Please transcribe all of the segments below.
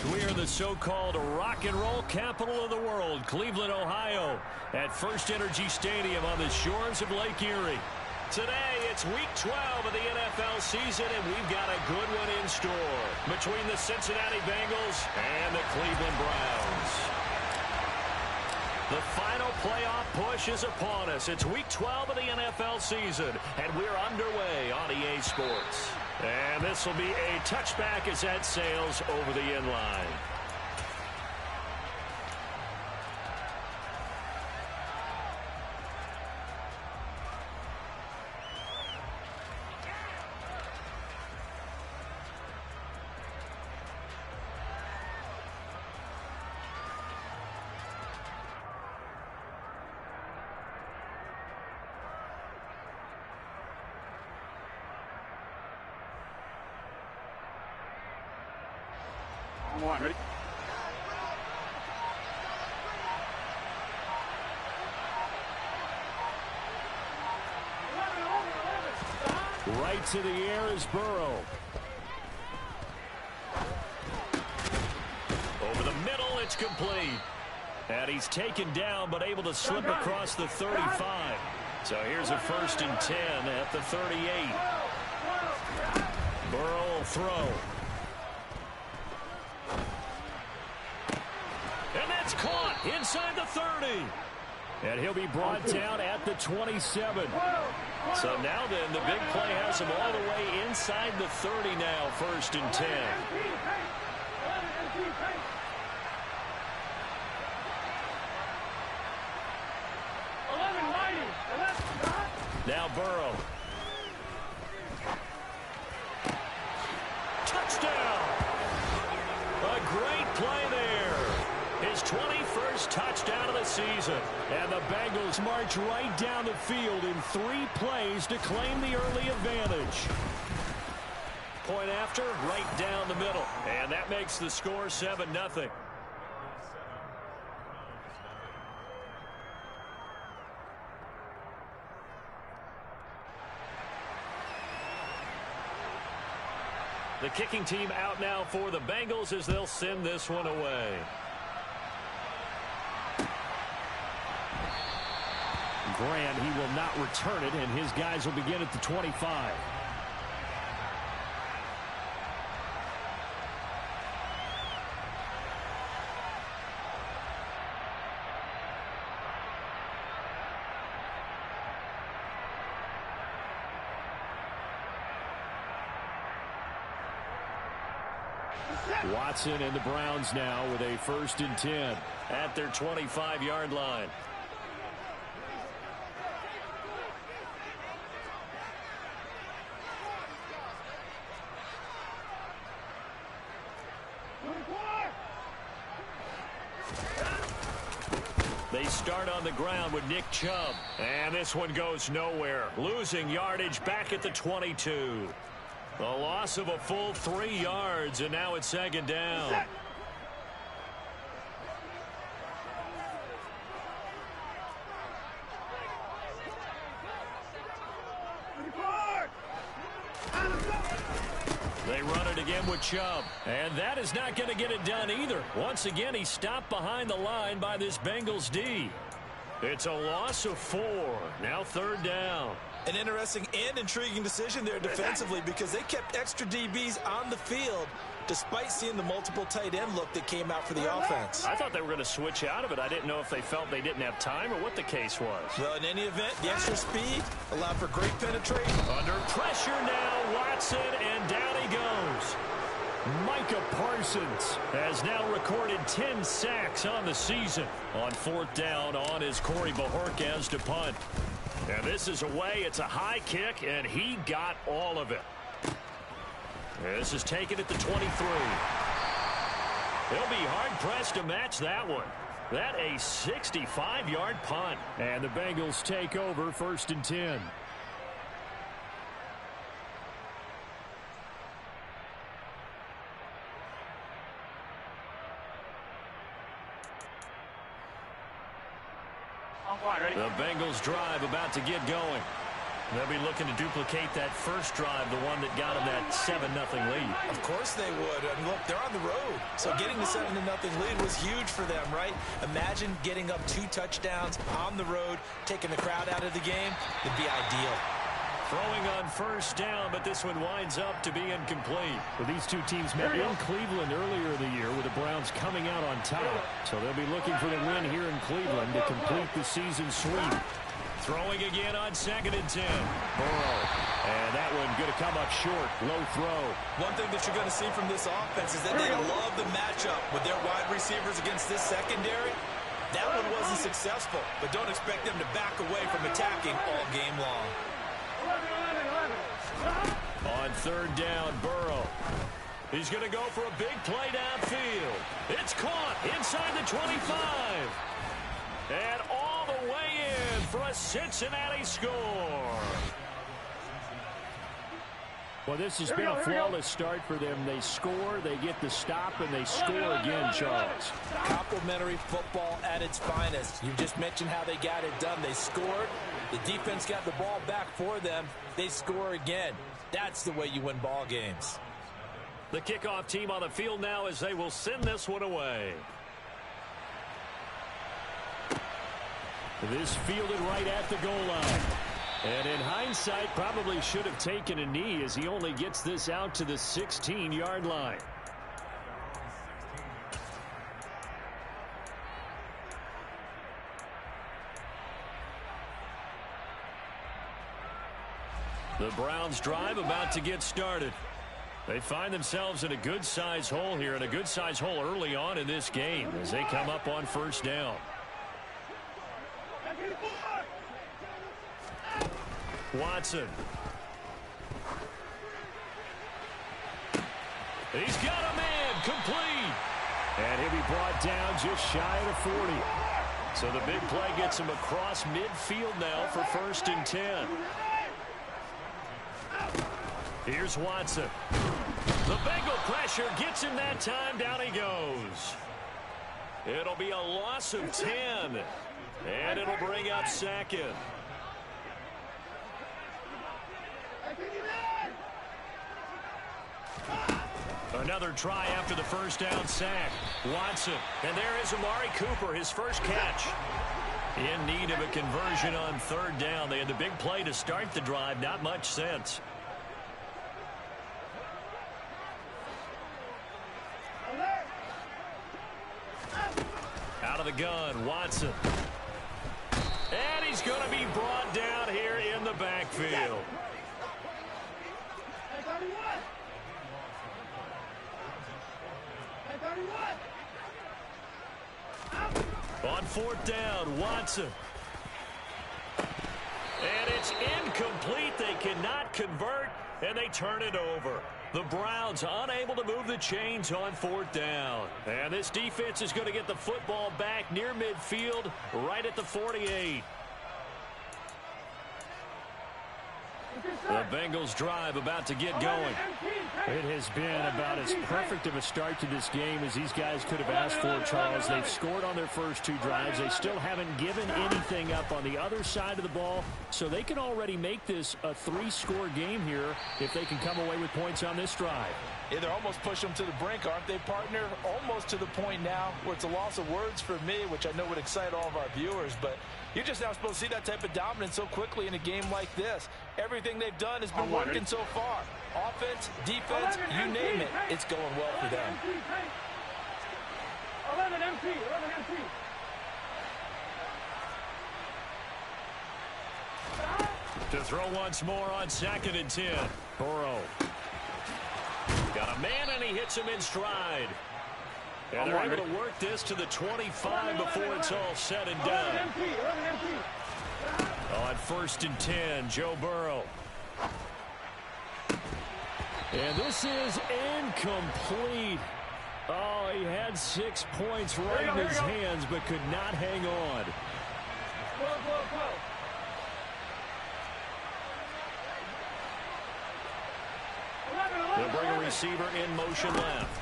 We are the so-called rock and roll capital of the world, Cleveland, Ohio, at First Energy Stadium on the shores of Lake Erie. Today, it's Week 12 of the NFL season, and we've got a good one in store between the Cincinnati Bengals and the Cleveland Browns. The final playoff push is upon us. It's Week 12 of the NFL season, and we're underway on EA Sports. And this will be a touchback as that sails over the end line. One, ready? Right to the air is Burrow. Over the middle, it's complete. And he's taken down, but able to slip across the 35. So here's a 1st and 10 at the 38. Burrow will throw. And that's caught inside the 30. And he'll be brought down at the 27. So now then, the big play has him all the way inside the 30 now, 1st and 10. Now Burrow. Touchdown! A great play there. His 21st touchdown of the season. And the Bengals march right down the field in 3 plays to claim the early advantage. Point after, right down the middle. And that makes the score 7-0. The kicking team out now for the Bengals as they'll send this one away. Grant, he will not return it, and his guys will begin at the 25. Watson and the Browns now with a 1st and 10 at their 25-yard line. They start on the ground with Nick Chubb. And this one goes nowhere. Losing yardage back at the 22. A loss of a full 3 yards, and now it's 2nd down. They run it again with Chubb. And that is not going to get it done either. Once again, he stopped behind the line by this Bengals D. It's a loss of 4. Now 3rd down. An interesting and intriguing decision there defensively because they kept extra DBs on the field despite seeing the multiple tight end look that came out for the offense. I thought they were going to switch out of it. I didn't know if they felt they didn't have time or what the case was. Well, in any event, the extra speed allowed for great penetration. Under pressure now, Watson, and down he goes. Micah Parsons has now recorded 10 sacks on the season. On 4th down on is Corey Bajorquez to punt. And this is away. It's a high kick, and he got all of it. This is taken at the 23. He'll be hard-pressed to match that one. That a 65-yard punt. And the Bengals take over 1st and 10. The Bengals drive about to get going. They'll be looking to duplicate that first drive, the one that got them that 7-0 lead. Of course they would. And look, they're on the road. So getting the 7-0 lead was huge for them, right? Imagine getting up 2 touchdowns on the road, taking the crowd out of the game. It'd be ideal. Throwing on first down, but this one winds up to be incomplete. Well, these two teams met in Cleveland earlier in the year with the Browns coming out on top. So they'll be looking for the win here in Cleveland to complete the season sweep. Throwing again on 2nd and 10. Burrow. And that one going to come up short. Low throw. One thing that you're going to see from this offense is that they love the matchup with their wide receivers against this secondary. That one wasn't successful, but don't expect them to back away from attacking all game long. On 3rd down, Burrow. He's going to go for a big play downfield. It's caught inside the 25. And all the way in for a Cincinnati score. Well, this has been a flawless start for them. They score, they get the stop, and they score again, Charles. Complimentary football at its finest. You just mentioned how they got it done. They scored. The defense got the ball back for them. They score again. That's the way you win ball games. The kickoff team on the field now as they will send this one away. This fielded right at the goal line. And in hindsight, probably should have taken a knee as he only gets this out to the 16-yard line. The Browns drive about to get started. They find themselves in a good-sized hole here, and a good-sized hole early on in this game as they come up on first down. Watson. He's got a man complete. And he'll be brought down just shy of the 40. So the big play gets him across midfield now for 1st and 10. Here's Watson. The Bengal pressure gets him that time. Down he goes. It'll be a loss of 10. And it'll bring up 2nd. Another try after the first down sack. Watson. And there is Amari Cooper, his first catch. In need of a conversion on 3rd down. They had the big play to start the drive. Not much sense. Out of the gun, Watson. And he's going to be brought down here in the backfield. On 4th down, Watson. And it's incomplete. They cannot convert, and they turn it over. The Browns unable to move the chains on 4th down. And this defense is going to get the football back near midfield, right at the 48. The Bengals drive about to get going. It has been about as perfect of a start to this game as these guys could have asked for, Charles. They've scored on their first 2 drives. They still haven't given anything up on the other side of the ball, so they can already make this a 3-score game here if they can come away with points on this drive. Yeah, they're almost pushing them to the brink, aren't they, partner? Almost to the point now where it's a loss of words for me, which I know would excite all of our viewers, but you're just now supposed to see that type of dominance so quickly in a game like this. Everything they've done has been working so far. Offense, defense, you name it, it's going well for them. 11 MP. To throw once more on 2nd and 10. Burrow. Got a man, and he hits him in stride. And they're able to work this to the 25 before it's all said and done. On 1st and 10, Joe Burrow. And this is incomplete. Oh, he had 6 points right in his hands, but could not hang on. They'll bring a receiver in motion left.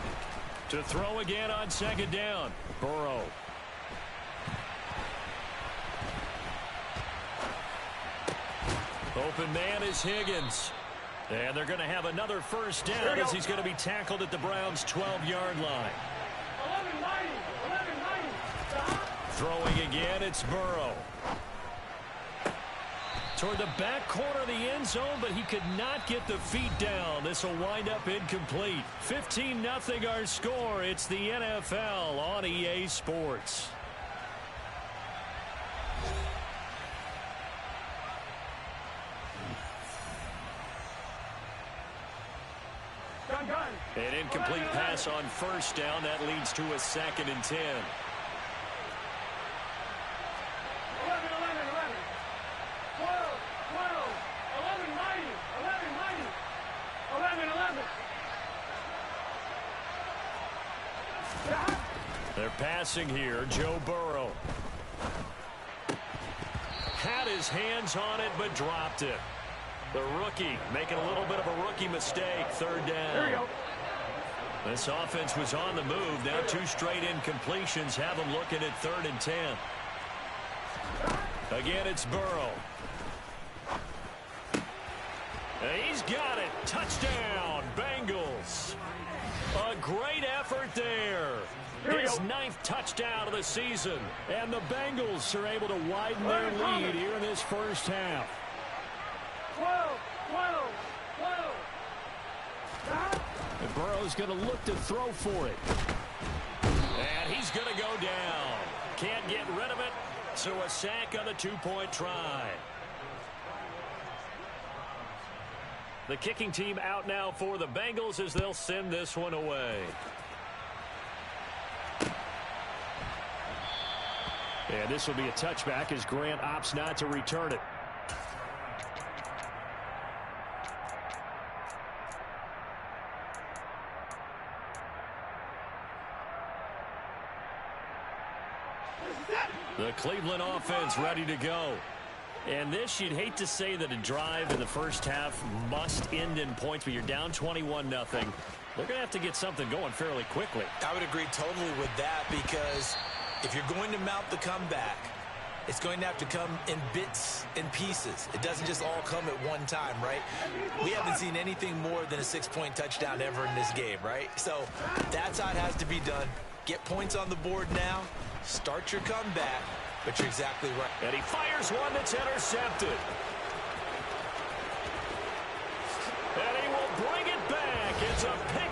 To throw again on 2nd down. Burrow. Open man is Higgins. And they're going to have another first down as he's going to be tackled at the Browns' 12-yard line. Throwing again, it's Burrow. Toward the back corner of the end zone, but he could not get the feet down. This will wind up incomplete. 15-0 our score. It's the NFL on EA Sports. An incomplete pass on first down. That leads to a 2nd and 10. 11. They're passing here. Joe Burrow had his hands on it but dropped it. The rookie making a little bit of a rookie mistake. 3rd down. Here we go. This offense was on the move. Now 2 straight incompletions have them looking at 3rd and 10. Again, it's Burrow. He's got it. Touchdown, Bengals. A great effort there. His 9th touchdown of the season. And the Bengals are able to widen their lead here in this first half. 12. And Burrow's going to look to throw for it. And he's going to go down. Can't get rid of it. So a sack on the 2-point try. The kicking team out now for the Bengals as they'll send this one away. And this will be a touchback as Grant opts not to return it. The Cleveland offense ready to go. And this, you'd hate to say that a drive in the first half must end in points, but you're down 21-0. They're going to have to get something going fairly quickly. I would agree totally with that, because if you're going to mount the comeback, it's going to have to come in bits and pieces. It doesn't just all come at one time, right? We haven't seen anything more than a 6-point touchdown ever in this game, right? So that's how it has to be done. Get points on the board now. Start your comeback. But you're exactly right. And he fires one that's intercepted. And he will bring it back. It's a pick.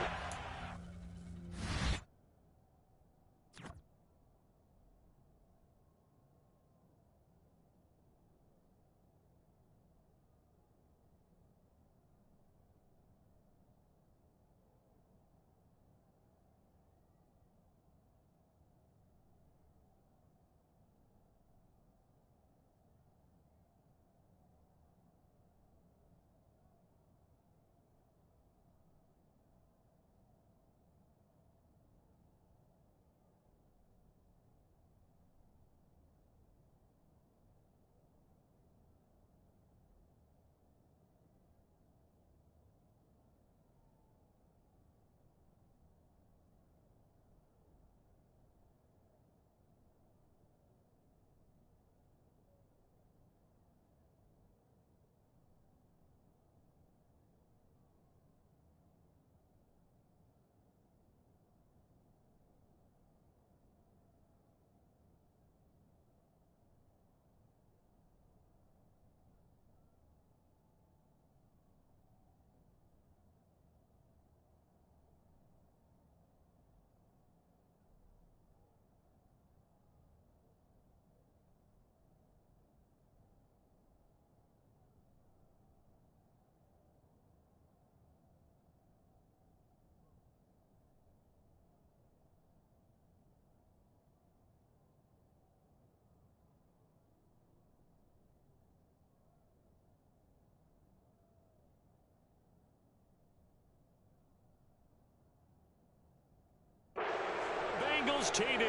Bengals TD.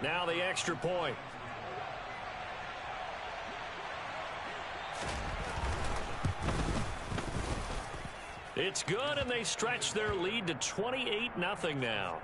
Now the extra point. It's good, and they stretch their lead to 28-0 now.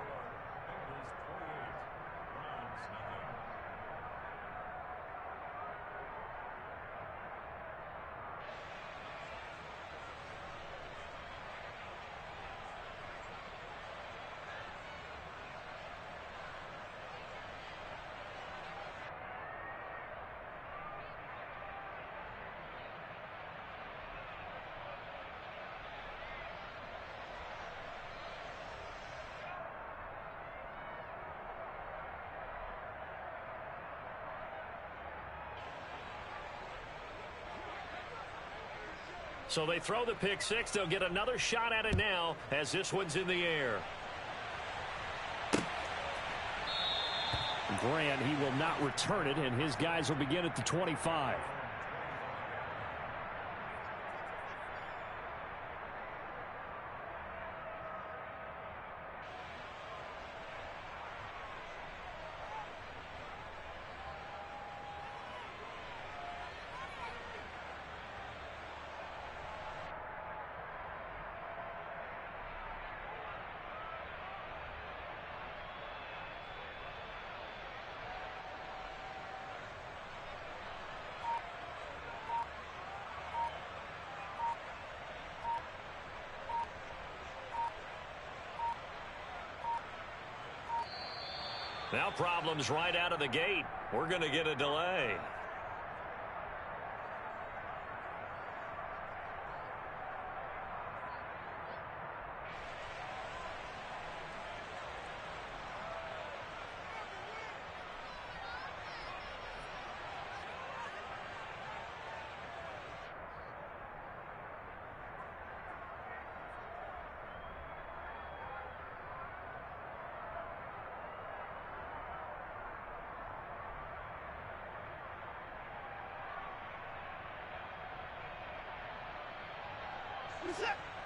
So they throw the pick six. They'll get another shot at it now as this one's in the air. Grant, he will not return it, and his guys will begin at the 25. Now problems right out of the gate. We're going to get a delay.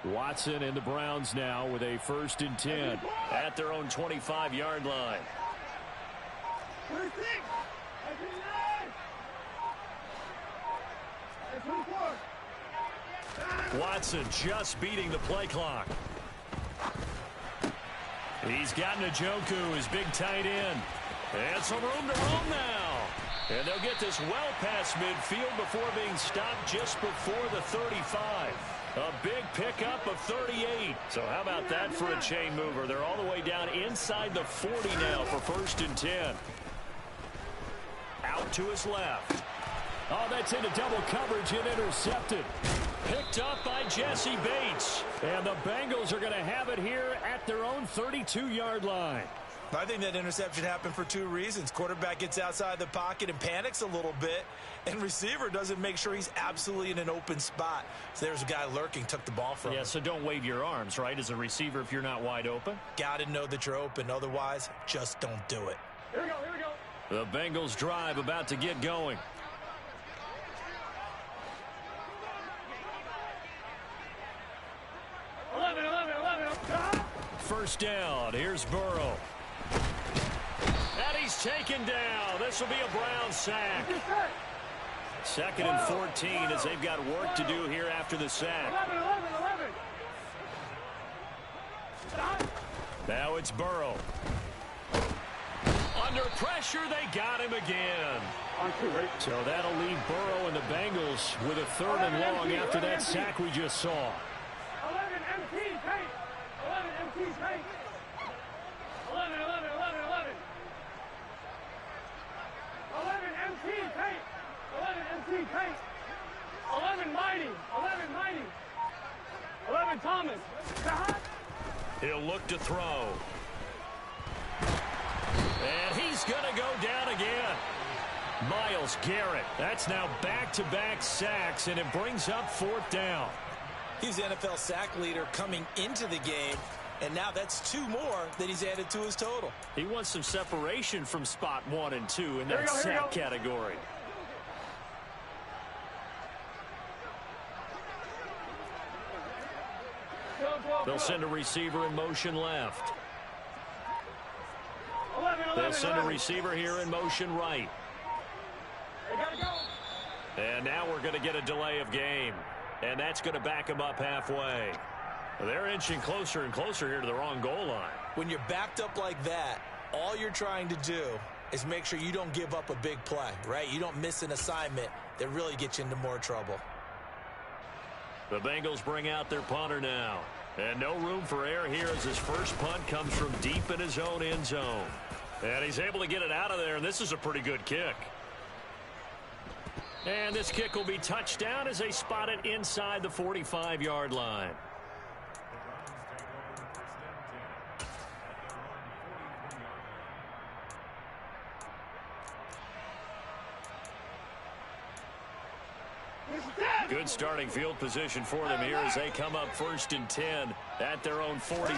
Watson and the Browns now with a 1st and 10 at their own 25-yard line. Watson just beating the play clock. He's got Njoku, his big tight end. And some room to roam now. And they'll get this well past midfield before being stopped just before the 35. A big pickup of 38. So how about that for a chain mover? They're all the way down inside the 40 now for 1st and 10. Out to his left. Oh, that's into double coverage and intercepted. Picked up by Jesse Bates. And the Bengals are going to have it here at their own 32-yard line. I think that interception happened for 2 reasons. Quarterback gets outside the pocket and panics a little bit, and receiver doesn't make sure he's absolutely in an open spot. So there's a guy lurking, took the ball from him. Yeah, so don't wave your arms, right, as a receiver if you're not wide open. Got to know that you're open. Otherwise, just don't do it. Here we go, here we go. The Bengals drive about to get going. First down. Here's Burrow. And he's taken down. This will be a Brown sack. 2nd and 14 as they've got work to do here after the sack. 11. Now it's Burrow. Under pressure, they got him again. So that'll leave Burrow and the Bengals with a 3rd and long after that sack we just saw. 11 MT tank. 11 MT tank. 11. 11 MT tank. 11 MT tank. 11 mighty. 11 mighty. 11 Thomas. He'll look to throw. And he's going to go down again. Myles Garrett. That's now back-to-back sacks, and it brings up 4th down. He's the NFL sack leader coming into the game, and now that's 2 more that he's added to his total. He wants some separation from spot 1 and 2 in that sack category. They'll send a receiver in motion left. 11. They'll send a receiver here in motion right. They gotta go. And now we're going to get a delay of game. And that's going to back them up halfway. They're inching closer and closer here to the wrong goal line. When you're backed up like that, all you're trying to do is make sure you don't give up a big play, right? You don't miss an assignment that really gets you into more trouble. The Bengals bring out their punter now. And no room for error here as his first punt comes from deep in his own end zone. And he's able to get it out of there, and this is a pretty good kick. And this kick will be touchdown as they spot it inside the 45-yard line. Good starting field position for them here as they come up 1st and 10 at their own 43.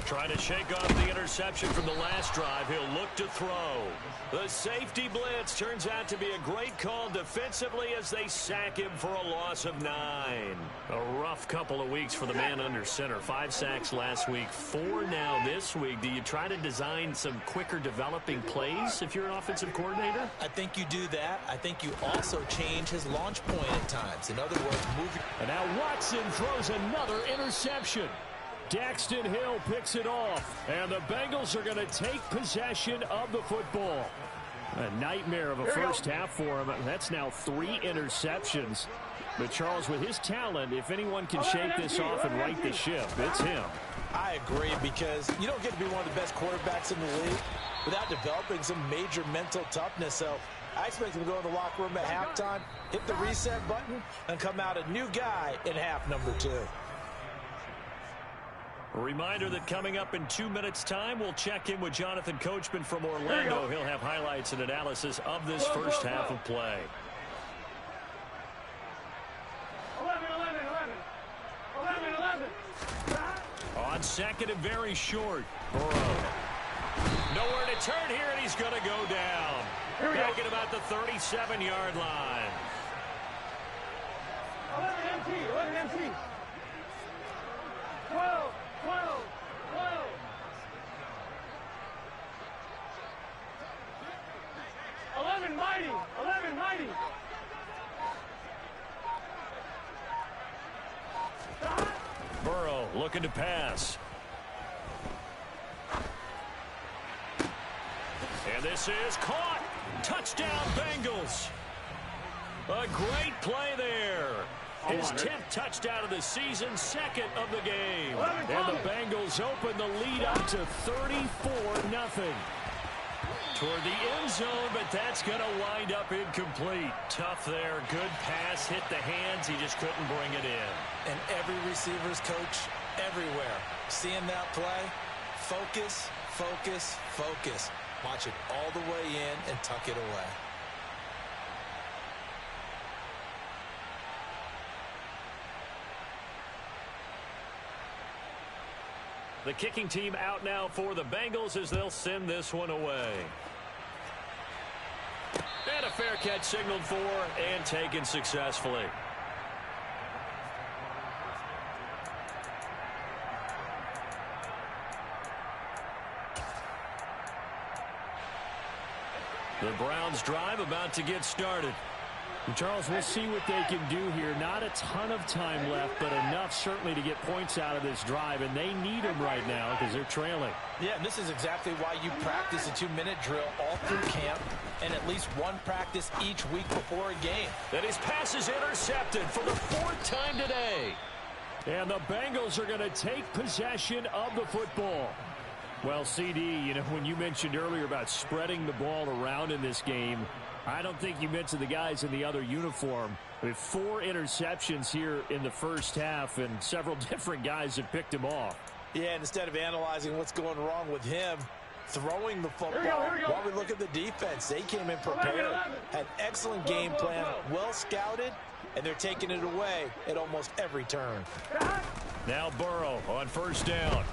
Trying to shake off the interception from the last drive. He'll look to throw. The safety blitz turns out to be a great call defensively as they sack him for a loss of 9. A rough couple of weeks for the man under center. 5 sacks last week, 4 now this week. Do you try to design some quicker developing plays if you're an offensive coordinator? I think you do that. I think you also change his launch point at times. In other words, move. And now Watson throws another interception. Daxton Hill picks it off, and the Bengals are going to take possession of the football. A nightmare of a first half for him. That's now 3 interceptions. But Charles, with his talent, if anyone can shake this off and right the ship, it's him. I agree, because you don't get to be one of the best quarterbacks in the league without developing some major mental toughness. So I expect him to go in the locker room at halftime, hit the reset button, and come out a new guy in half number 2. A reminder that coming up in 2 minutes' time, we'll check in with Jonathan Coachman from Orlando. He'll have highlights and analysis of this first half of play. 11. On second and very short. Burrow. Nowhere to turn here, and he's going to go down. Back at about the 37-yard line. 11 MT. 12. 11 mighty. Burrow looking to pass. And this is caught. Touchdown, Bengals. A great play there. His 10th touchdown of the season, 2nd of the game. And the Bengals open the lead up to 34-0. Toward the end zone, but that's going to wind up incomplete. Tough there. Good pass. Hit the hands. He just couldn't bring it in. And every receiver's coach everywhere. Seeing that play, focus. Watch it all the way in and tuck it away. The kicking team out now for the Bengals as they'll send this one away. And a fair catch signaled for and taken successfully. The Browns drive about to get started. And Charles, we'll see what they can do here. Not a ton of time left, but enough certainly to get points out of this drive, and they need them right now because they're trailing. Yeah, and this is exactly why you practice a 2-minute drill all through camp and at least one practice each week before a game. That his pass is intercepted for the 4th time today. And the Bengals are going to take possession of the football. Well, CD, you know, when you mentioned earlier about spreading the ball around in this game, I don't think you mentioned the guys in the other uniform. With 4 interceptions here in the first half, and several different guys have picked him off. Yeah, and instead of analyzing what's going wrong with him, throwing the football, while we look at the defense, they came in prepared, had excellent game plan, well scouted, and they're taking it away at almost every turn. Now Burrow on first down.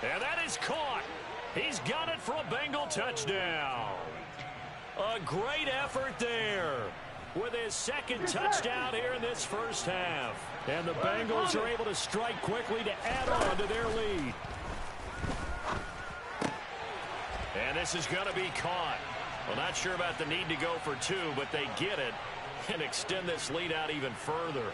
And that is caught. He's got it for a Bengal touchdown. A great effort there with his 2nd touchdown here in this first half. And the Bengals are able to strike quickly to add on to their lead. And this is going to be caught. Well, not sure about the need to go for two, but they get it and extend this lead out even further.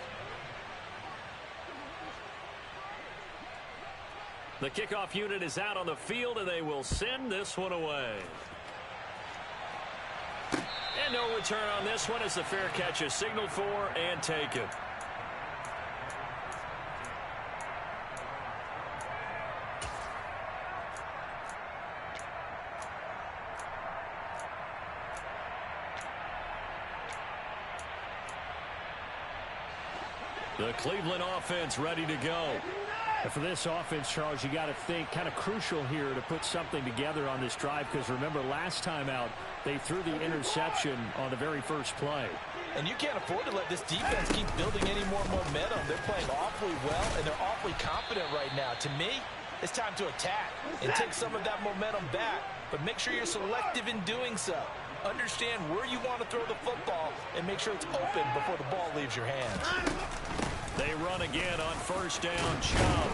The kickoff unit is out on the field, and they will send this one away. And no return on this one as the fair catch is signaled for and taken. The Cleveland offense ready to go. And for this offense, Charles, you got to think kind of crucial here to put something together on this drive, because remember last time out they threw the interception on the very first play. And you can't afford to let this defense keep building any more momentum. They're playing awfully well, and they're awfully confident right now. To me, it's time to attack and take some of that momentum back, but make sure you're selective in doing so. Understand where you want to throw the football and make sure it's open before the ball leaves your hands. They run again on first down. Chubb.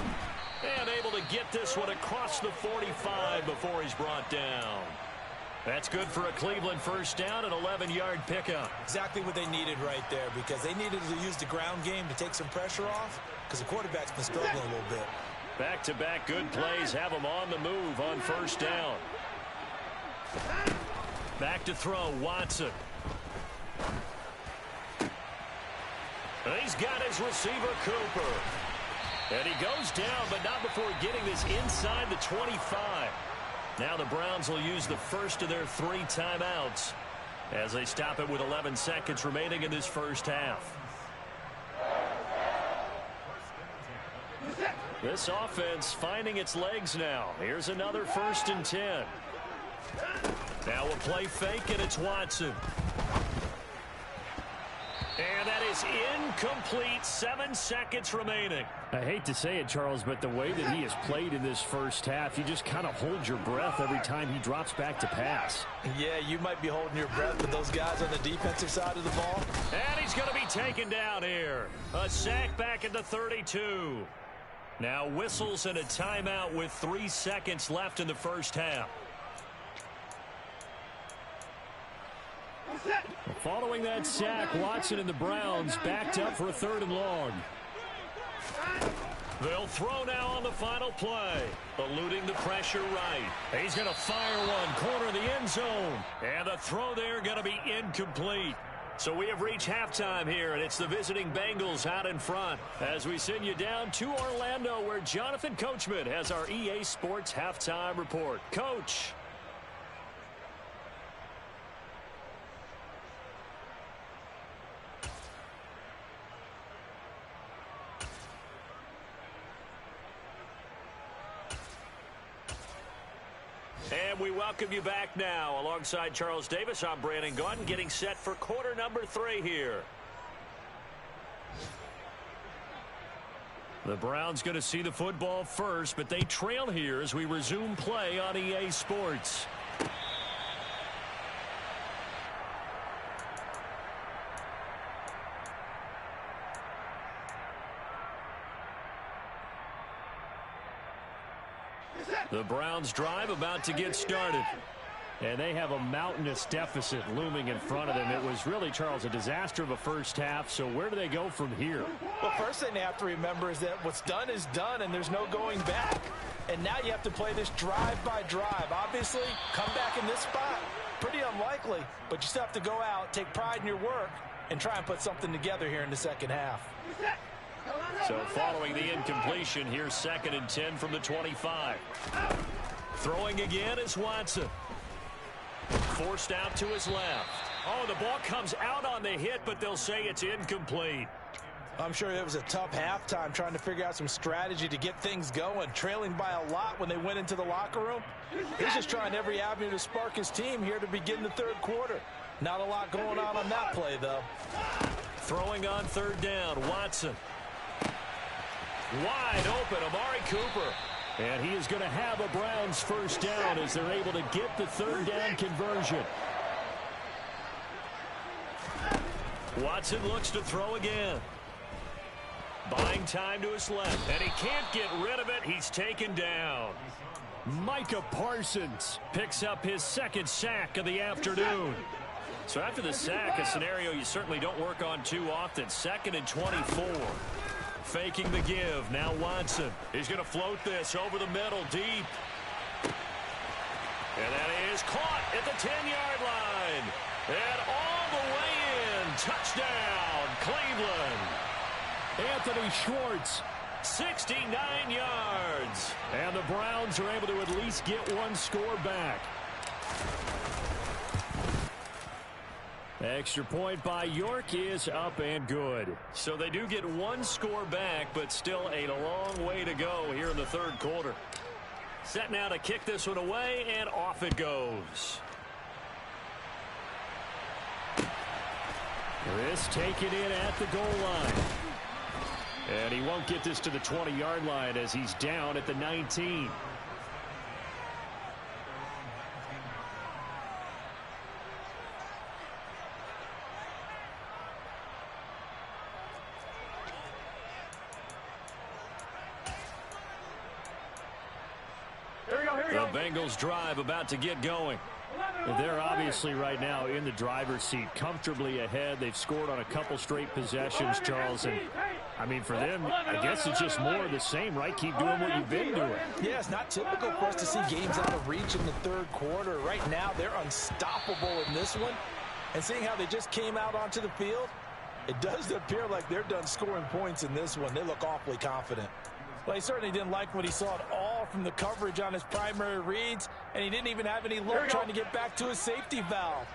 And able to get this one across the 45 before he's brought down. That's good for a Cleveland first down, an 11-yard pickup. Exactly what they needed right there, because they needed to use the ground game to take some pressure off, because the quarterback's been struggling a little bit. Back-to-back good plays have them on the move on first down. Back to throw, Watson. And he's got his receiver, Cooper. And he goes down, but not before getting this inside the 25. Now the Browns will use the first of their 3 timeouts as they stop it with 11 seconds remaining in this first half. This offense finding its legs now. Here's another 1st and 10. Now a play fake, and it's Watson. And that is incomplete. 7 seconds remaining. I hate to say it, Charles, but the way that he has played in this first half, you just kind of hold your breath every time he drops back to pass. Yeah, you might be holding your breath, but those guys on the defensive side of the ball. And he's going to be taken down here. A sack back at the 32. Now whistles and a timeout with 3 seconds left in the first half. Following that sack, Watson and the Browns backed up for a 3rd and long. They'll throw now on the final play, eluding the pressure right. He's going to fire one, corner of the end zone. And the throw there going to be incomplete. So we have reached halftime here, and it's the visiting Bengals out in front as we send you down to Orlando, where Jonathan Coachman has our EA Sports halftime report. Coach. And we welcome you back now. Alongside Charles Davis, I'm Brandon Gaudin, getting set for quarter number 3 here. The Browns going to see the football first, but they trail here as we resume play on EA Sports. The Browns drive about to get started. And they have a mountainous deficit looming in front of them. It was really, Charles, a disaster of a first half. So where do they go from here? Well, first thing they have to remember is that what's done is done, and there's no going back. And now you have to play this drive by drive. Obviously, come back in this spot, pretty unlikely. But you still have to go out, take pride in your work, and try and put something together here in the second half. So following the incompletion, here's 2nd and 10 from the 25. Throwing again is Watson. Forced out to his left. Oh, the ball comes out on the hit, but they'll say it's incomplete. I'm sure it was a tough halftime trying to figure out some strategy to get things going, trailing by a lot when they went into the locker room. He's just trying every avenue to spark his team here to begin the 3rd quarter. Not a lot going on that play, though. Throwing on 3rd down, Watson. Wide open, Amari Cooper. And he is going to have a Browns first down as they're able to get the 3rd down conversion. Watson looks to throw again. Buying time to his left, and he can't get rid of it. He's taken down. Micah Parsons picks up his second sack of the afternoon. So after the sack, a scenario you certainly don't work on too often. 2nd and 24. Faking the give. Now Watson. He's going to float this over the middle deep. And that is caught at the 10-yard line. And all the way in. Touchdown, Cleveland. Anthony Schwartz, 69 yards. And the Browns are able to at least get one score back. Extra point by York is up and good. So they do get one score back, but still a long way to go here in the third quarter. Set now to kick this one away, and off it goes. This taken in at the goal line. And he won't get this to the 20-yard line as he's down at the 19. The Bengals drive about to get going. They're obviously right now in the driver's seat, comfortably ahead. They've scored on a couple straight possessions, Charles. And, I mean, for them, I guess it's just more of the same, right? Keep doing what you've been doing. Yeah, it's not typical for us to see games out of reach in the third quarter. Right now, they're unstoppable in this one. And seeing how they just came out onto the field, it does appear like they're done scoring points in this one. They look awfully confident. Well, he certainly didn't like what he saw at all from the coverage on his primary reads, and he didn't even have any luck trying to get back to his safety valve.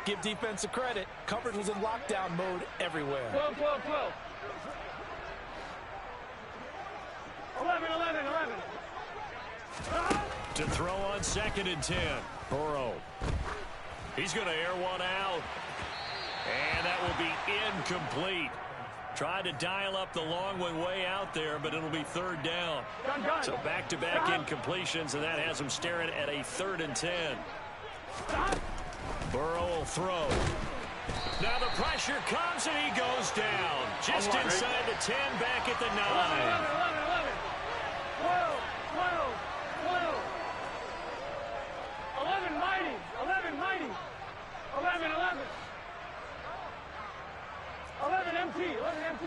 Give defense a credit. Coverage was in lockdown mode everywhere. 12, 12, 12. 11, 11, 11. To throw on 2nd and 10. Burrow. He's going to air one out. And that will be incomplete. Tried to dial up the long one way out there, but it'll be 3rd down. So back-to-back incompletions, and that has him staring at a 3rd and 10. Burrow will throw. Now the pressure comes, and he goes down. Just inside the 10, back at the 9. 11, 11, 12, 12, 12. 11 mighty, 11 mighty. 11, 11. 11 MT, 11 MT.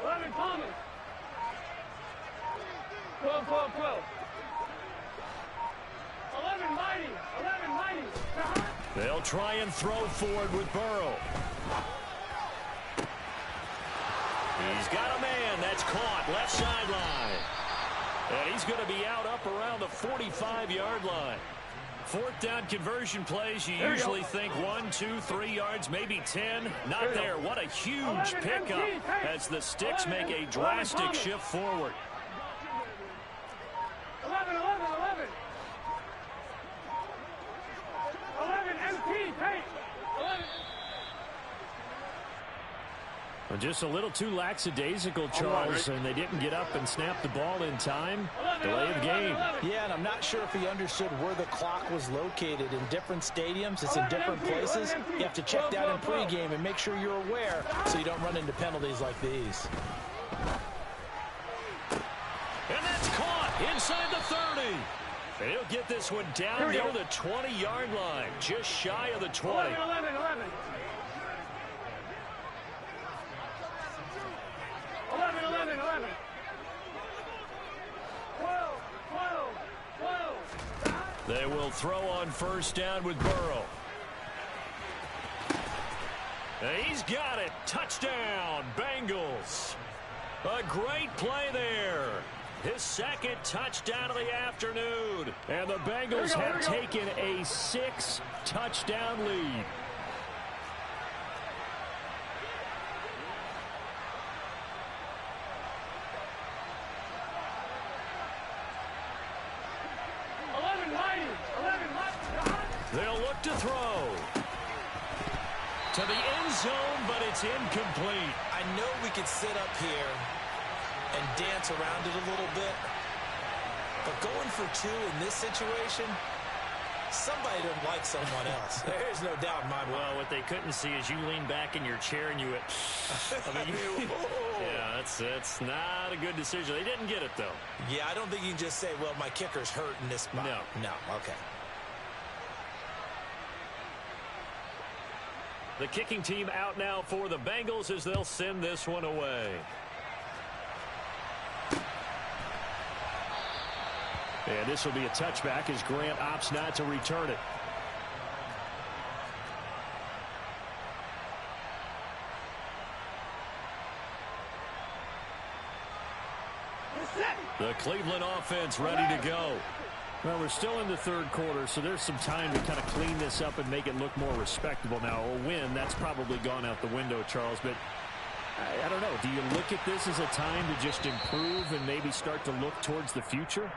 11 Thomas. 12, 12, 12. 11 mighty, 11 mighty. They'll try and throw forward with Burrow. He's got a man that's caught left sideline. And he's going to be out up around the 45-yard line. 4th down conversion plays, you usually think 1, 2, 3 yards, maybe 10. Not there. What a huge pickup as the Sticks make a drastic shift forward. 11, 11, 11. 11 MT, Tate. 11. Well, just a little too lackadaisical, Charles, and they didn't get up and snap the ball in time. Delay of game. Yeah, and I'm not sure if he understood where the clock was located. In different stadiums, it's in different places. You have to check that in pregame and make sure you're aware so you don't run into penalties like these. And that's caught inside the 30. And he'll get this one down near the 20-yard line, just shy of the 20. 11, 11, 11. 11, 11, 11. 12, 12, 12. They will throw on 1st down with Burrow. And he's got it. Touchdown, Bengals. A great play there. His 2nd touchdown of the afternoon. And the Bengals have taken a 6-touchdown lead. They'll look to throw. To the end zone, but it's incomplete. I know we could sit up here and dance around it a little bit, but going for 2 in this situation, Somebody doesn't like someone else. There's no doubt in my mind. Well, what they couldn't see is you lean back in your chair and you went, I mean, yeah, that's not a good decision. They didn't get it, though. Yeah, I don't think you can just say, well, my kicker's hurt in this spot. No, okay. The kicking team out now for the Bengals as they'll send this one away. And this will be a touchback as Grant opts not to return it. The Cleveland offense ready to go. Well, we're still in the third quarter, so there's some time to kind of clean this up and make it look more respectable. Now, a win, that's probably gone out the window, Charles, but I don't know. Do you look at this as a time to just improve and maybe start to look towards the future?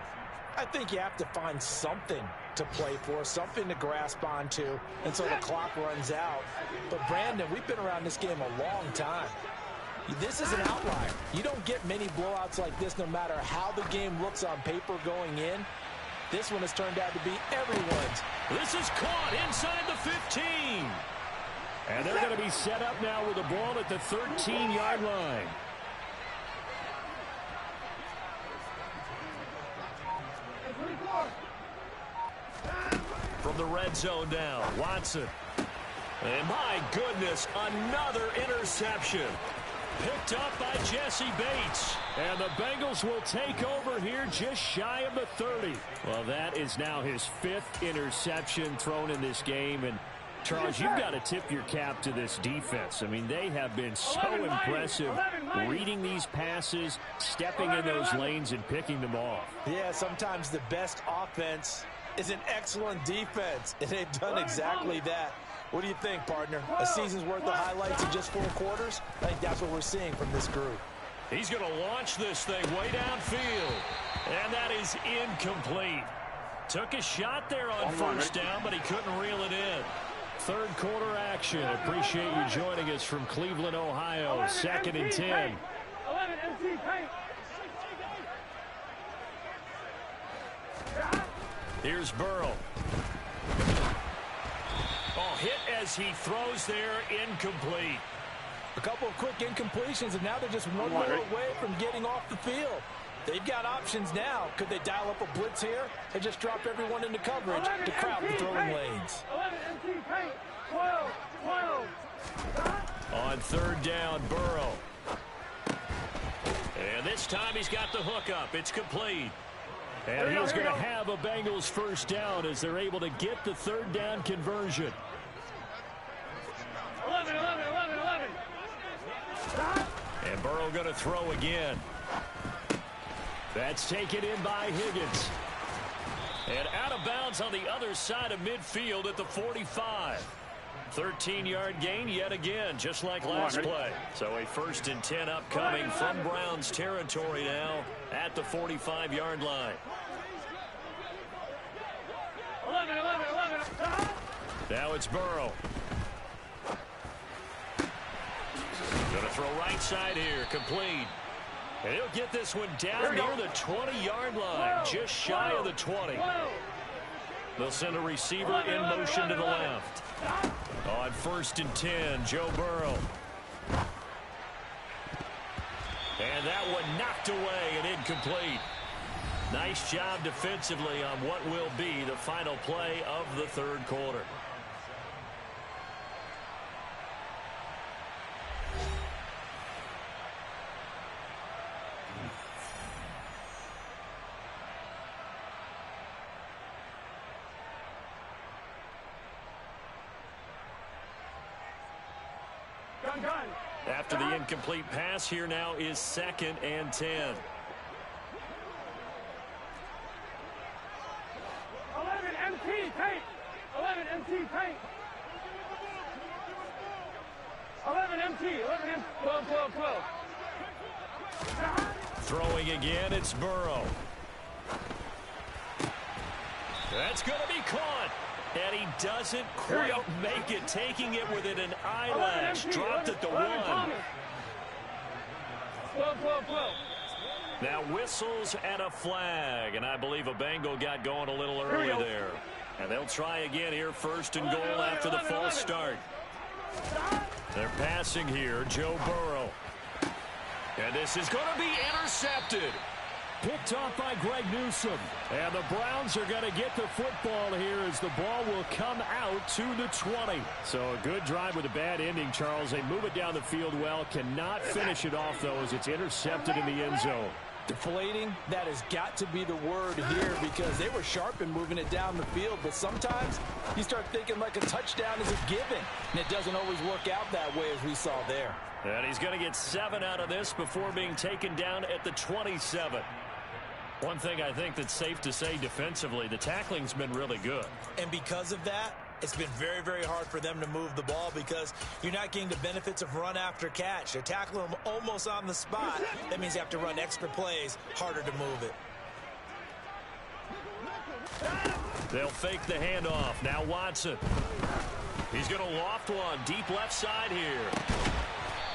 I think you have to find something to play for, something to grasp onto until the clock runs out. But, Brandon, we've been around this game a long time. This is an outlier. You don't get many blowouts like this no matter how the game looks on paper going in. This one has turned out to be everyone's. This is caught inside the 15. And they're going to be set up now with the ball at the 13-yard line. From the red zone now, Watson. And my goodness, another interception. Picked up by Jesse Bates. And the Bengals will take over here just shy of the 30. Well, that is now his 5th interception thrown in this game. And, Charles, you've got to tip your cap to this defense. I mean, they have been so impressive reading these passes, stepping in those lanes, and picking them off. Yeah, sometimes the best offense is an excellent defense, and they've done exactly that. What do you think, partner? A season's worth of highlights in just 4 quarters? I think that's what we're seeing from this group. He's going to launch this thing way downfield. And that is incomplete. Took a shot there on first down, but he couldn't reel it in. Third quarter action. Appreciate you joining us from Cleveland, Ohio. 2nd and 10. 11 MC paint. Here's Burrow. Oh, hit as he throws there, incomplete. A couple of quick incompletions, and now they're just one more away from getting off the field. They've got options now. Could they dial up a blitz here and just drop everyone into coverage to crowd the throwing lanes? 11 MC paint. 12. On third down, Burrow. And this time he's got the hook up. It's complete. And he's going to have a Bengals first down as they're able to get the third down conversion. 11. And Burrow going to throw again. That's taken in by Higgins. And out of bounds on the other side of midfield at the 45. 13-yard gain yet again, just like last play. So a 1st and 10 upcoming from Browns territory now at the 45-yard line. 11. Now it's Burrow. Going to throw right side here, complete. And he'll get this one down near the 20-yard line, just shy of the 20. They'll send a receiver in motion to the left. On 1st and 10, Joe Burrow. And that one knocked away and incomplete. Nice job defensively on what will be the final play of the third quarter. After the incomplete pass, here now is 2nd and 10. 11 MT paint. 11 MT paint. 11 MT. 11 MT. 12. Throwing again, it's Burrow. That's going to be caught. And he doesn't quite make it, taking it within an eyelash. Dropped at the 1. 12. Now whistles and a flag. And I believe a Bengal got going a little early there. And they'll try again here, first and goal after the false start. They're passing here, Joe Burrow. And this is going to be intercepted. Picked off by Greg Newsome. And the Browns are going to get the football here as the ball will come out to the 20. So a good drive with a bad ending, Charles. They move it down the field well. Cannot finish it off, though, as it's intercepted in the end zone. Deflating, that has got to be the word here because they were sharp in moving it down the field. But sometimes you start thinking like a touchdown is a given. And it doesn't always work out that way as we saw there. And he's going to get 7 out of this before being taken down at the 27. One thing I think that's safe to say defensively, the tackling's been really good. And because of that, it's been very, very hard for them to move the ball because you're not getting the benefits of run after catch. They're tackling them almost on the spot. That means you have to run extra plays, harder to move it. They'll fake the handoff. Now Watson. He's going to loft one deep left side here.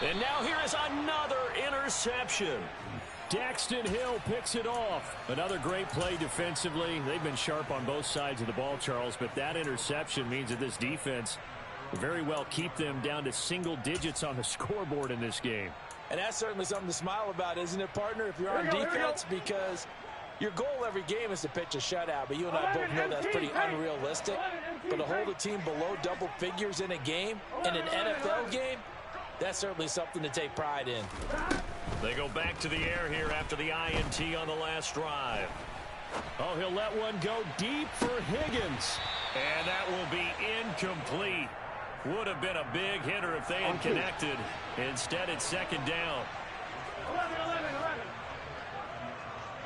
And now here is another interception. Daxton Hill picks it off. Another great play defensively. They've been sharp on both sides of the ball, Charles, but that interception means that this defense will very well keep them down to single digits on the scoreboard in this game. And that's certainly something to smile about, isn't it, partner, if you're on defense? Because your goal every game is to pitch a shutout, but you and I both know that's pretty unrealistic. But to hold a team below double figures in a game, in an NFL game, that's certainly something to take pride in. They go back to the air here after the INT on the last drive. Oh, he'll let one go deep for Higgins. And that will be incomplete. Would have been a big hitter if they had connected. Instead, it's second down. 11, 11, 11.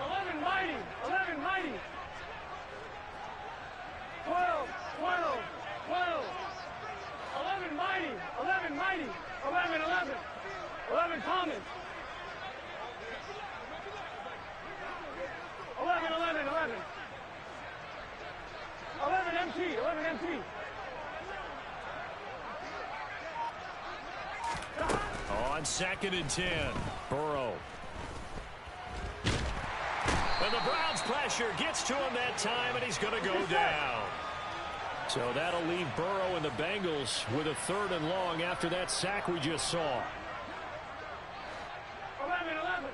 11 mighty. 11 mighty. 12, 12, 12. 11 mighty. 11 mighty. 11, 11. 11 Thomas. 11, 11, 11. 11 MT, 11 MT. On second and 10, Burrow. And the Browns pressure gets to him that time, and he's going to go down. So that'll leave Burrow and the Bengals with a 3rd and long after that sack we just saw. 11, 11.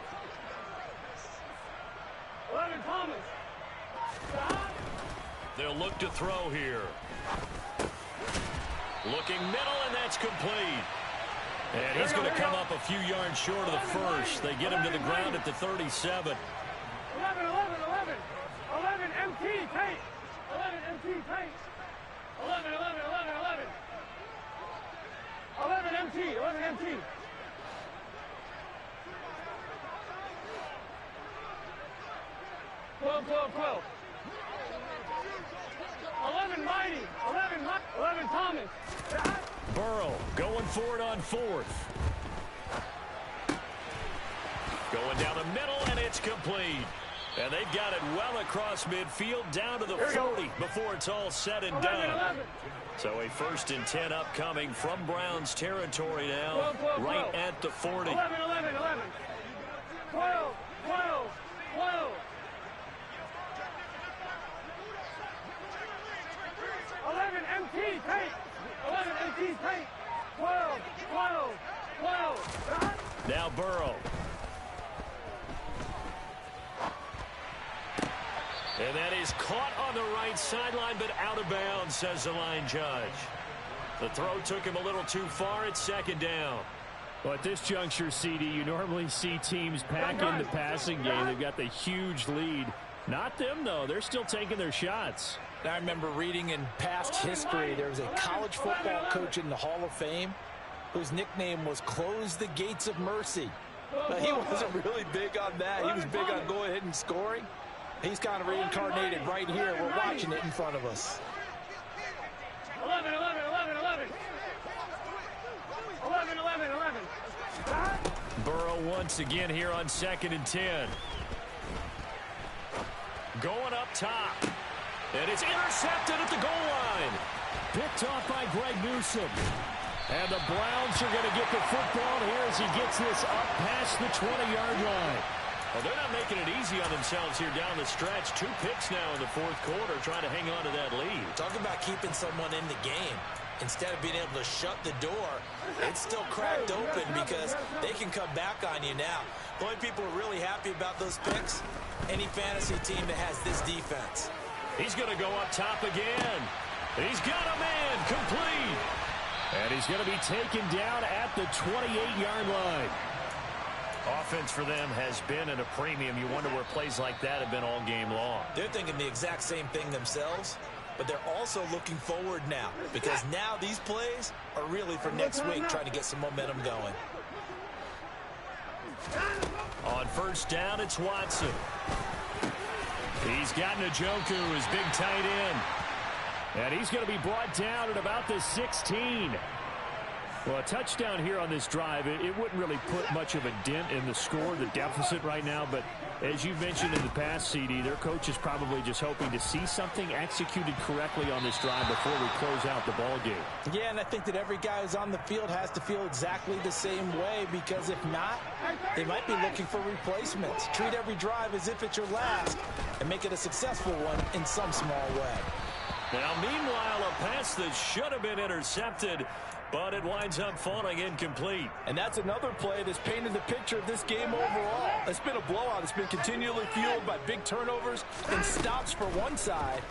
11 Thomas. They'll look to throw here. Looking middle, and that's complete. And he's going to come up a few yards short of the first. They get him to the ground at the 37. 11, 11, 11. 11 MT Tate. 11 MT Tate. 11, 11, 11, 11. 11 MT, 11 MT. 12, 12, 12. 11 mighty. 11 Thomas. Burrow going for it on 4th. Going down the middle, and it's complete. And they've got it well across midfield down to the 40 before it's all said and done. So a 1st and 10 upcoming from Browns territory now, 12, right at the 40. 11, 11, 11. 12, 12, 12. 11 MT Tate. 11 MT Tate. 12, 12, 12. Now Burrow. And that is caught on the right sideline, but out of bounds, says the line judge. The throw took him a little too far. It's second down. Well, at this juncture, CD, you normally see teams pack in the passing game. They've got the huge lead. Not them, though. They're still taking their shots. I remember reading in past history, there was a college football coach in the Hall of Fame whose nickname was Close the Gates of Mercy. But he wasn't really big on that. He was big on going ahead and scoring. He's kind of reincarnated right here. We're watching it in front of us. 11, 11, 11, 11. 11, 11, 11. Burrow once again here on 2nd and 10. Going up top. And it's intercepted at the goal line. Picked off by Greg Newsome. And the Browns are going to get the football here as he gets this up past the 20-yard line. Well, they're not making it easy on themselves here down the stretch. 2 picks now in the fourth quarter, trying to hang on to that lead. Talking about keeping someone in the game. Instead of being able to shut the door, it's still cracked open because they can come back on you now. The only people who are really happy about those picks, any fantasy team that has this defense. He's going to go up top again. He's got a man complete. And he's going to be taken down at the 28-yard line. Offense for them has been at a premium. You wonder where plays like that have been all game long. They're thinking the exact same thing themselves, but they're also looking forward now because now these plays are really for next week, trying to get some momentum going. On first down, it's Watson. He's got Njoku, his big tight end. And he's going to be brought down at about the 16. Well, a touchdown here on this drive, it wouldn't really put much of a dent in the score, the deficit right now. But as you've mentioned in the past, CD, their coach is probably just hoping to see something executed correctly on this drive before we close out the ball game. Yeah, and I think that every guy who's on the field has to feel exactly the same way, because if not, they might be looking for replacements. Treat every drive as if it's your last and make it a successful one in some small way. Now, meanwhile, a pass that should have been intercepted, but it winds up falling incomplete. And that's another play that's painted the picture of this game overall. It's been a blowout. It's been continually fueled by big turnovers and stops for one side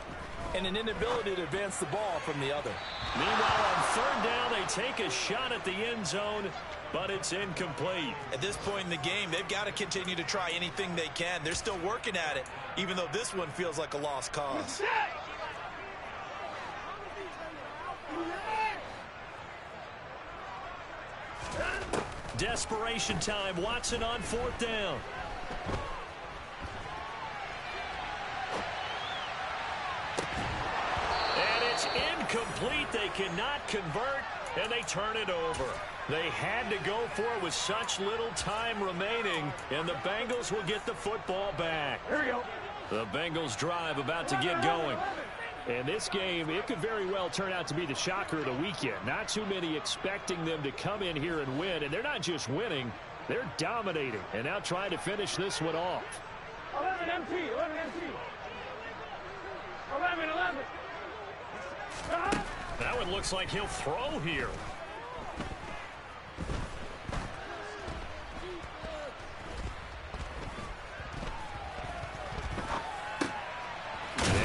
and an inability to advance the ball from the other. Meanwhile, on third down, they take a shot at the end zone, but it's incomplete. At this point in the game, they've got to continue to try anything they can. They're still working at it, even though this one feels like a lost cause. Desperation time. Watson on fourth down. And it's incomplete. They cannot convert, and they turn it over. They had to go for it with such little time remaining, and the Bengals will get the football back. Here we go. The Bengals drive about to get going. And this game, it could very well turn out to be the shocker of the weekend. Not too many expecting them to come in here and win. And they're not just winning, they're dominating. And now trying to finish this one off. 11 MT, 11 MT. 11, 11. That one looks like he'll throw here.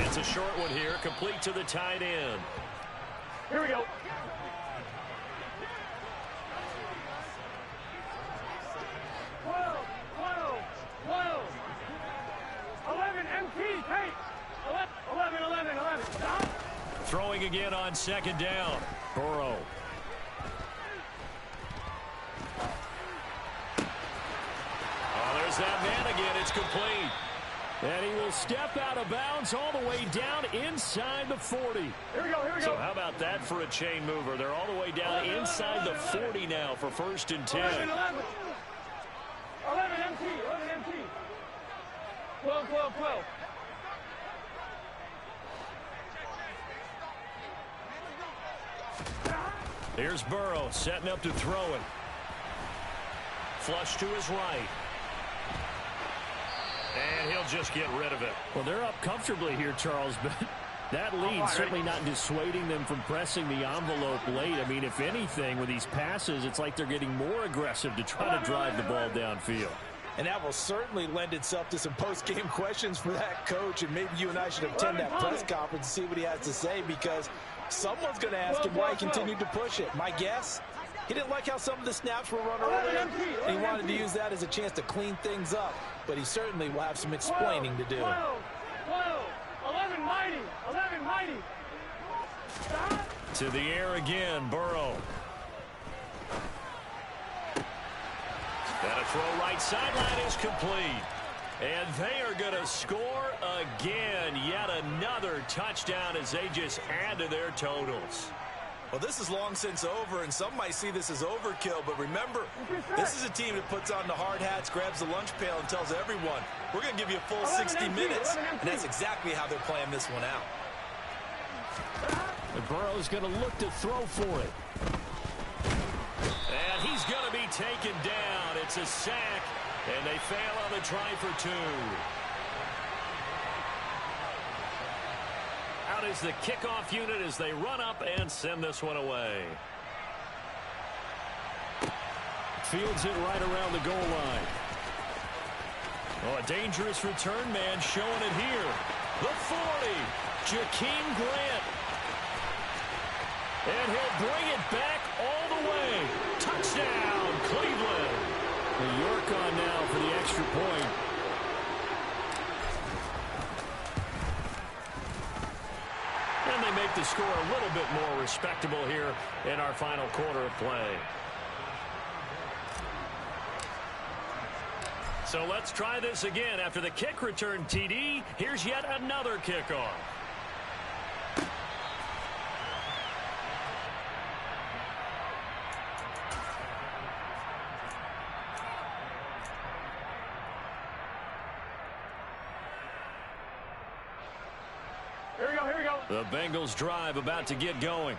It's a short one here, complete to the tight end. Here we go. Whoa, whoa, whoa. 11 MT, tape. 11, 11, 11. Stop. Throwing again on second down. Burrow. Oh, there's that man again. It's complete. And he will step out of bounds all the way down inside the 40. Here we go, here we go. So how about that for a chain mover? They're all the way down inside the 40 now for first and 10. 11, 11. 11 MT, 11 MT. 12, 12, 12. Here's Burrow setting up to throw it. Flush to his right. And he'll just get rid of it. Well, they're up comfortably here, Charles, but that lead certainly not dissuading them from pressing the envelope late. I mean, if anything, with these passes, it's like they're getting more aggressive to try to drive the ball downfield. And that will certainly lend itself to some post-game questions for that coach, and maybe you and I should attend that press conference and see what he has to say, because someone's going to ask him why he continued to push it. My guess, he didn't like how some of the snaps were run earlier, and he wanted to use that as a chance to clean things up. But he certainly will have some explaining to do. 12, 11 mighty, 11 mighty. Stop. To the air again, Burrow. And a throw right sideline is complete. And they are going to score again. Yet another touchdown as they just add to their totals. Well, this is long since over, and some might see this as overkill. But remember, this is a team that puts on the hard hats, grabs the lunch pail, and tells everyone, we're going to give you a full 60 minutes. And that's exactly how they're playing this one out. And Burrow's going to look to throw for it. And he's going to be taken down. It's a sack, And they fail on the try for 2. Out is the kickoff unit as they run up and send this one away. Fields it right around the goal line. Oh, a dangerous return man showing it here. The 40, Jakeem Grant. And he'll bring it back all the way. Touchdown, Cleveland. The York on now for the extra point. And they make the score a little bit more respectable here in our final quarter of play. So let's try this again. After the kick return TD, here's yet another kickoff. Here we go. The Bengals drive about to get going.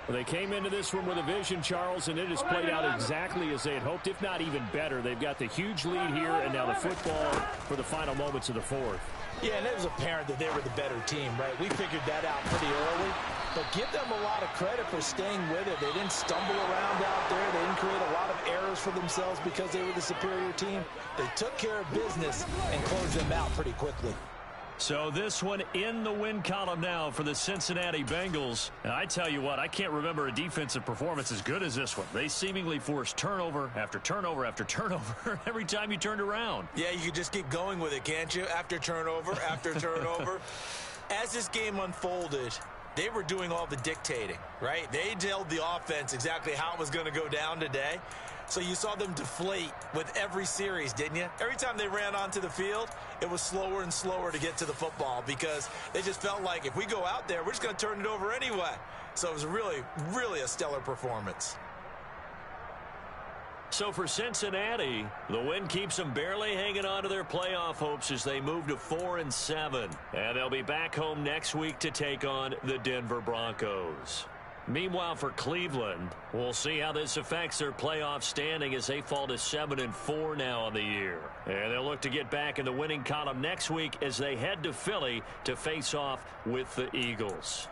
Well, they came into this one with a vision, Charles, and it has played out exactly as they had hoped, if not even better. They've got the huge lead here, and now the football for the final moments of the fourth. Yeah, and it was apparent that they were the better team, right? We figured that out pretty early. But give them a lot of credit for staying with it. They didn't stumble around out there. They didn't create a lot of errors for themselves because they were the superior team. They took care of business and closed them out pretty quickly. So this one in the win column now for the Cincinnati Bengals. And I tell you what, I can't remember a defensive performance as good as this one. They seemingly forced turnover after turnover after turnover every time you turned around. Yeah, you could just keep going with it, can't you? After turnover, after turnover. As this game unfolded, they were doing all the dictating, right? They told the offense exactly how it was going to go down today. So you saw them deflate with every series, didn't you? Every time they ran onto the field, it was slower and slower to get to the football because they just felt like if we go out there, we're just going to turn it over anyway. So it was really, really a stellar performance. So for Cincinnati, the win keeps them barely hanging on to their playoff hopes as they move to 4-7. And they'll be back home next week to take on the Denver Broncos. Meanwhile, for Cleveland, we'll see how this affects their playoff standing as they fall to 7-4 now on the year. And they'll look to get back in the winning column next week as they head to Philly to face off with the Eagles.